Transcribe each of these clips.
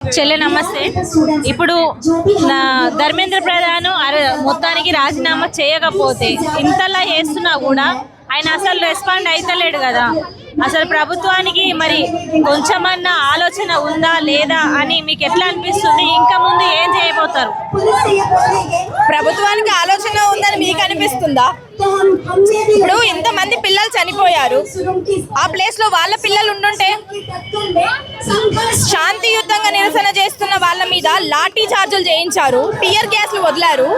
చెల్లె నమస్తే. ఇప్పుడు ధర్మేంద్ర ప్రధాన్ మొత్తానికి రాజీనామా చేయకపోతే ఇంతలా చేస్తున్నా కూడా ఆయన అసలు రెస్పాండ్ అయితలేడు కదా. అసలు ప్రభుత్వానికి మరి కొంచెమన్నా ఆలోచన ఉందా లేదా అని మీకు ఎట్లా అనిపిస్తుంది? ఇంకా ముందు ఏం చేయబోతారు? ప్రభుత్వానికి ఆలోచన ఉందని మీకు అనిపిస్తుందా? ఇప్పుడు ఇంతమంది పిల్లలు చనిపోయారు, ఆ ప్లేస్ లో వాళ్ళ పిల్లలు ఉండుంటే శాంతియుతంగా నిరసన చేస్తున్న వాళ్ళ మీద లాఠీ చార్జులు చేయించారు, టియర్ గ్యాస్లు వదిలారు,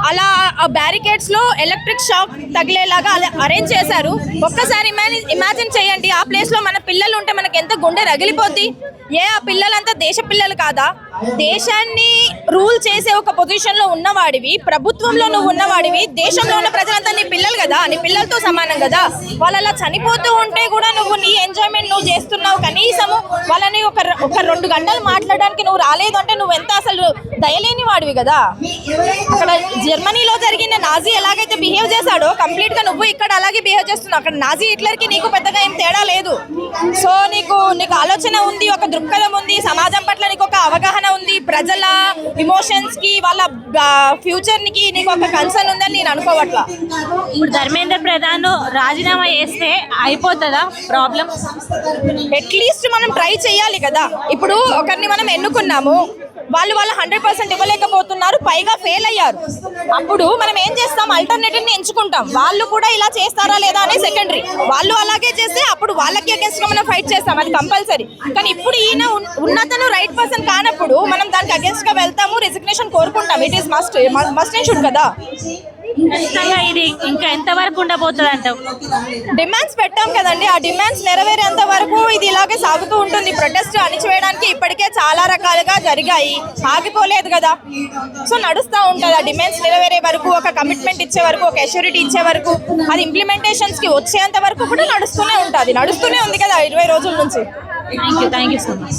అలా బ్యారికేడ్స్ లో ఎలక్ట్రిక్ షాక్ తగిలేలాగా అలా అరేంజ్ చేశారు. ఒక్కసారి ఇమాజిన్ చేయండి, ఆ ప్లేస్ లో మన పిల్లలు ఉంటే మనకి ఎంత గుండె రగిలిపోద్ది. ఆ పిల్లలంతా దేశ పిల్లలు కాదా? దేశాన్ని రూల్ చేసే ఒక పొజిషన్ లో ఉన్నవాడివి, ప్రభుత్వంలో నువ్వు ఉన్నవాడివి, దేశంలో ఉన్న ప్రజలంతా నీ పిల్లలు కదా, నీ పిల్లలతో సమానం కదా. వాళ్ళు అలా చనిపోతూ ఉంటే కూడా నువ్వు నీ ఎంజాయ్మెంట్ నువ్వు చేస్తున్నావు. కనీసము వాళ్ళని ఒక 2 గంటలు మాట్లాడడానికి నువ్వు రాలేదు అంటే నువ్వు ఎంత అసలు దయలేని వాడివి కదా. అక్కడ జర్మనీలో జరిగిన నాజీ ఎలాగైతే బిహేవ్ చేశాడో కంప్లీట్ గా నువ్వు ఇక్కడ అలాగే బిహేవ్ చేస్తున్నావు. అక్కడ నాజీ హిట్లర్ కి నీకు పెద్దగా ఏం తేడా లేదు. సో నీకు ఆలోచన ఉంది, ఒక దృక్పథం ఉంది, సమాజం పట్ల నీకు ఒక అవగాహన ఉంది, ప్రజల ఇమోషన్స్ కి వాళ్ళ ఫ్యూచర్ కి నీకు ఒక కన్సర్న్ ఉందని నేను అనుకోవట్లా. ఇప్పుడు ధర్మేంద్ర ప్రధాన్ రాజీనామా చేస్తే అయిపోతుందా ప్రాబ్లం? అట్లీస్ట్ మనం ట్రై చేయాలి కదా. ఇప్పుడు ఒకరిని మనం ఎన్నుకున్నాము, వాళ్ళు 100% ఇవ్వలేకపోతున్నారు, పైగా ఫెయిల్ అయ్యారు. అప్పుడు మనం ఏం చేస్తాం? ఆల్టర్నేటివ్ ని ఎంచుకుంటాం. వాళ్ళు కూడా ఇలా చేస్తారా లేదా అని సెకండరీ. వాళ్ళు అలాగే చేస్తే అప్పుడు వాళ్ళకి అగేన్స్ట్ గా మనం ఫైట్ చేస్తాం, అది కంపల్సరీ. కానీ ఇప్పుడు ఈయన ఉన్నతను రైట్ పర్సన్ కానప్పుడు మనం దానికి అగేన్స్ట్ గా వెళ్తాము, రెసిగ్నేషన్ కోరుకుంటాం. It is must and should కదా. ఇది ఇంకా ఎంత వరకు ఉండబోతుంది అంటావు? డిమాండ్స్ పెట్టాం కదండి, ఆ డిమాండ్స్ నెరవేరేంత వరకు ఇది ఇలాగే సాగుతూ ఉంటుంది. ప్రొటెస్ట్ అణిచివేయడానికి ఇప్పటికే చాలా రకాలుగా జరిగాయి, ఆగిపోలేదు కదా. సో నడుస్తూ ఉంటుంది. ఆ డిమాండ్స్ నెరవేరే వరకు, ఒక కమిట్మెంట్ ఇచ్చే వరకు, ఒక అష్యూరిటీ ఇచ్చే వరకు, అది ఇంప్లిమెంటేషన్స్ కి వచ్చేంత వరకు కూడా నడుస్తూనే ఉంటుంది. నడుస్తూనే ఉంది కదా 20 రోజుల నుంచి. Thank you so much.